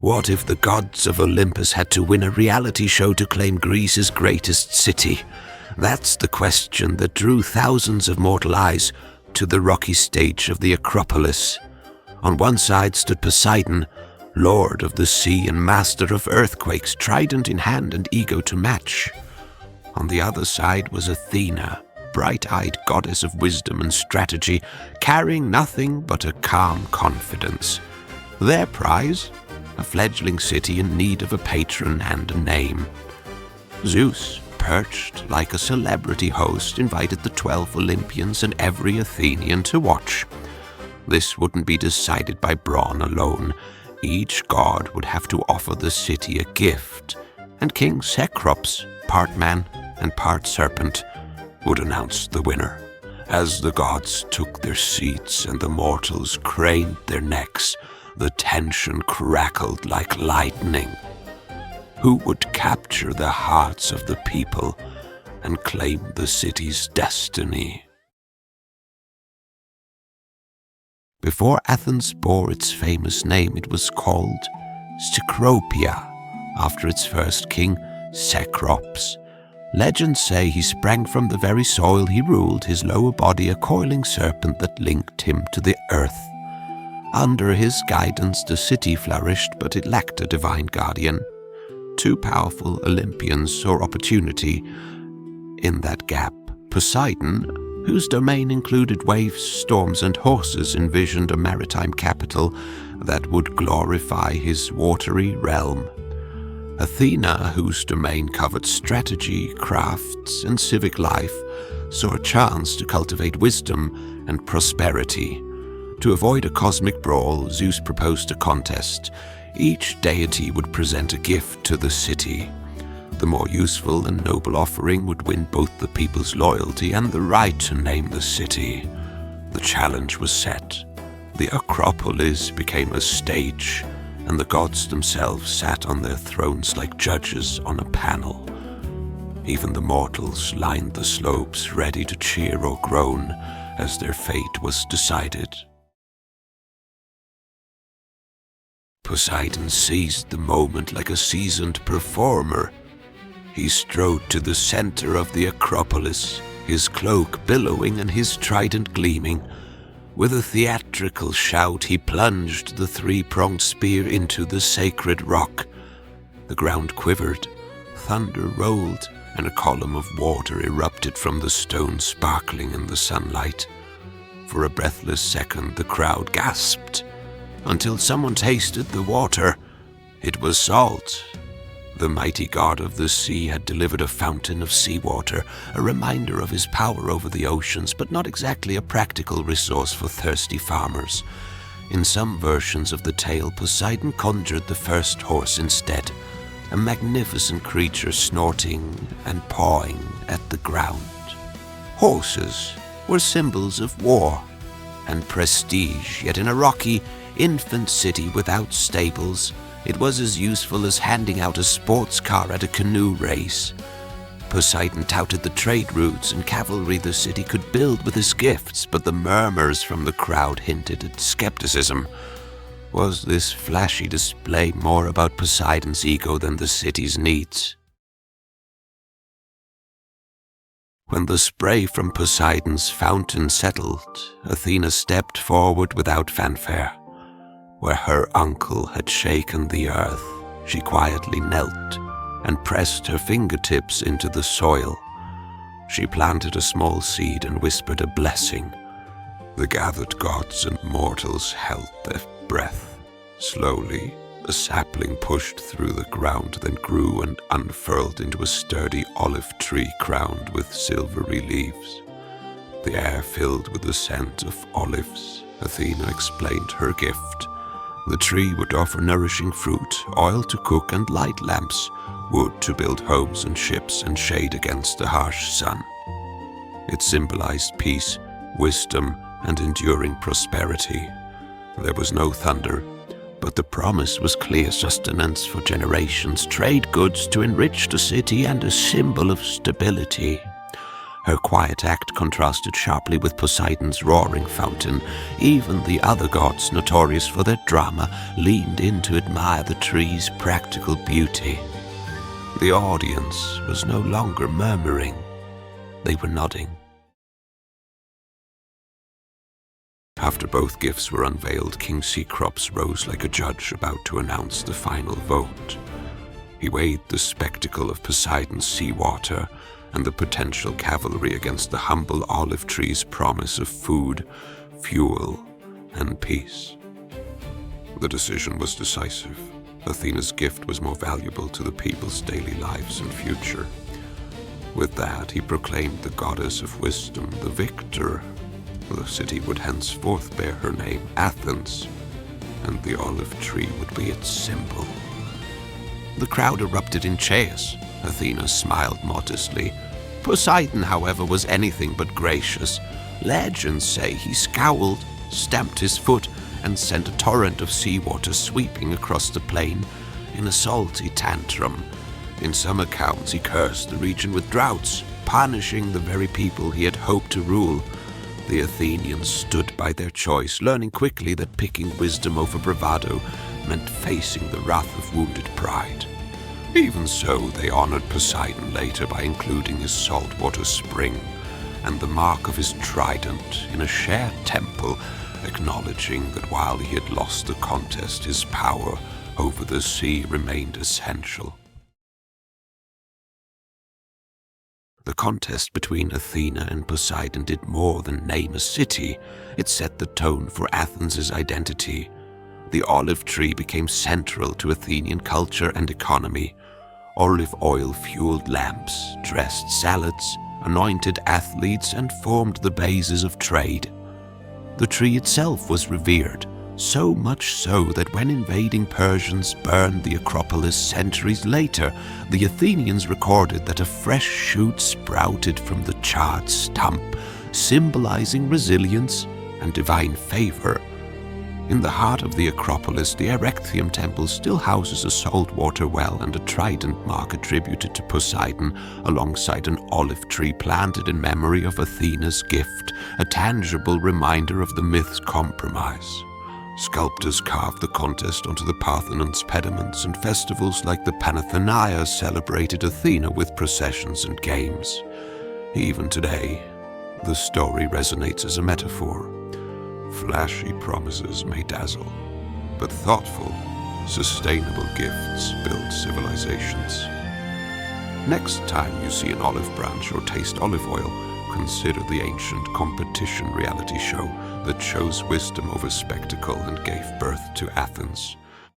What if the gods of Olympus had to win a reality show to claim Greece's greatest city? That's the question that drew thousands of mortal eyes to the rocky stage of the Acropolis. On one side stood Poseidon, lord of the sea and master of earthquakes, trident in hand and ego to match. On the other side was Athena, bright-eyed goddess of wisdom and strategy, carrying nothing but a calm confidence. Their prize? A fledgling city in need of a patron and a name. Zeus, perched like a celebrity host, invited the 12 Olympians and every Athenian to watch. This wouldn't be decided by brawn alone. Each god would have to offer the city a gift, and King Cecrops, part man and part serpent, would announce the winner. As the gods took their seats and the mortals craned their necks, the tension crackled like lightning. Who would capture the hearts of the people and claim the city's destiny? Before Athens bore its famous name, it was called Cecropia, after its first king, Cecrops. Legends say he sprang from the very soil he ruled, his lower body a coiling serpent that linked him to the earth. Under his guidance the city flourished, but it lacked a divine guardian. Two powerful Olympians saw opportunity in that gap. Poseidon, whose domain included waves, storms, and horses, envisioned a maritime capital that would glorify his watery realm. Athena, whose domain covered strategy, crafts, and civic life, saw a chance to cultivate wisdom and prosperity. To avoid a cosmic brawl, Zeus proposed a contest. Each deity would present a gift to the city. The more useful and noble offering would win both the people's loyalty and the right to name the city. The challenge was set. The Acropolis became a stage, and the gods themselves sat on their thrones like judges on a panel. Even the mortals lined the slopes, ready to cheer or groan as their fate was decided. Poseidon seized the moment like a seasoned performer. He strode to the center of the Acropolis, his cloak billowing and his trident gleaming. With a theatrical shout, he plunged the three-pronged spear into the sacred rock. The ground quivered, thunder rolled, and a column of water erupted from the stone, sparkling in the sunlight. For a breathless second, the crowd gasped, until someone tasted the water. It was salt. The mighty god of the sea had delivered a fountain of seawater, a reminder of his power over the oceans, but not exactly a practical resource for thirsty farmers. In some versions of the tale, Poseidon conjured the first horse instead, a magnificent creature snorting and pawing at the ground. Horses were symbols of war and prestige, yet in a rocky, infant city without stables, it was as useful as handing out a sports car at a canoe race. Poseidon touted the trade routes and cavalry the city could build with his gifts, but the murmurs from the crowd hinted at skepticism. Was this flashy display more about Poseidon's ego than the city's needs? When the spray from Poseidon's fountain settled, Athena stepped forward without fanfare. Where her uncle had shaken the earth, she quietly knelt and pressed her fingertips into the soil. She planted a small seed and whispered a blessing. The gathered gods and mortals held their breath. Slowly, a sapling pushed through the ground, then grew and unfurled into a sturdy olive tree crowned with silvery leaves. The air filled with the scent of olives. Athena explained her gift. The tree would offer nourishing fruit, oil to cook, and light lamps, wood to build homes and ships, and shade against the harsh sun. It symbolized peace, wisdom, and enduring prosperity. There was no thunder, but the promise was clear sustenance for generations, trade goods to enrich the city, and a symbol of stability. Her quiet act contrasted sharply with Poseidon's roaring fountain. Even the other gods, notorious for their drama, leaned in to admire the tree's practical beauty. The audience was no longer murmuring. They were nodding. After both gifts were unveiled, King Cecrops rose like a judge about to announce the final vote. He weighed the spectacle of Poseidon's seawater and the potential cavalry against the humble olive tree's promise of food, fuel, and peace. The decision was decisive. Athena's gift was more valuable to the people's daily lives and future. With that, he proclaimed the goddess of wisdom the victor. The city would henceforth bear her name, Athens, and the olive tree would be its symbol. The crowd erupted in cheers. Athena smiled modestly. Poseidon, however, was anything but gracious. Legends say he scowled, stamped his foot, and sent a torrent of seawater sweeping across the plain in a salty tantrum. In some accounts, he cursed the region with droughts, punishing the very people he had hoped to rule. The Athenians stood by their choice, learning quickly that picking wisdom over bravado meant facing the wrath of wounded pride. Even so, they honored Poseidon later by including his saltwater spring and the mark of his trident in a shared temple, acknowledging that while he had lost the contest, his power over the sea remained essential. The contest between Athena and Poseidon did more than name a city. It set the tone for Athens' identity. The olive tree became central to Athenian culture and economy. Olive oil-fueled lamps dressed salads, anointed athletes, and formed the bases of trade. The tree itself was revered, so much so that when invading Persians burned the Acropolis centuries later, the Athenians recorded that a fresh shoot sprouted from the charred stump, symbolizing resilience and divine favor. In the heart of the Acropolis, the Erechtheum temple still houses a saltwater well and a trident mark attributed to Poseidon, alongside an olive tree planted in memory of Athena's gift, a tangible reminder of the myth's compromise. Sculptors carved the contest onto the Parthenon's pediments, and festivals like the Panathenaia celebrated Athena with processions and games. Even today, the story resonates as a metaphor. Flashy promises may dazzle, but thoughtful, sustainable gifts build civilizations. Next time you see an olive branch or taste olive oil, consider the ancient competition reality show that chose wisdom over spectacle and gave birth to Athens.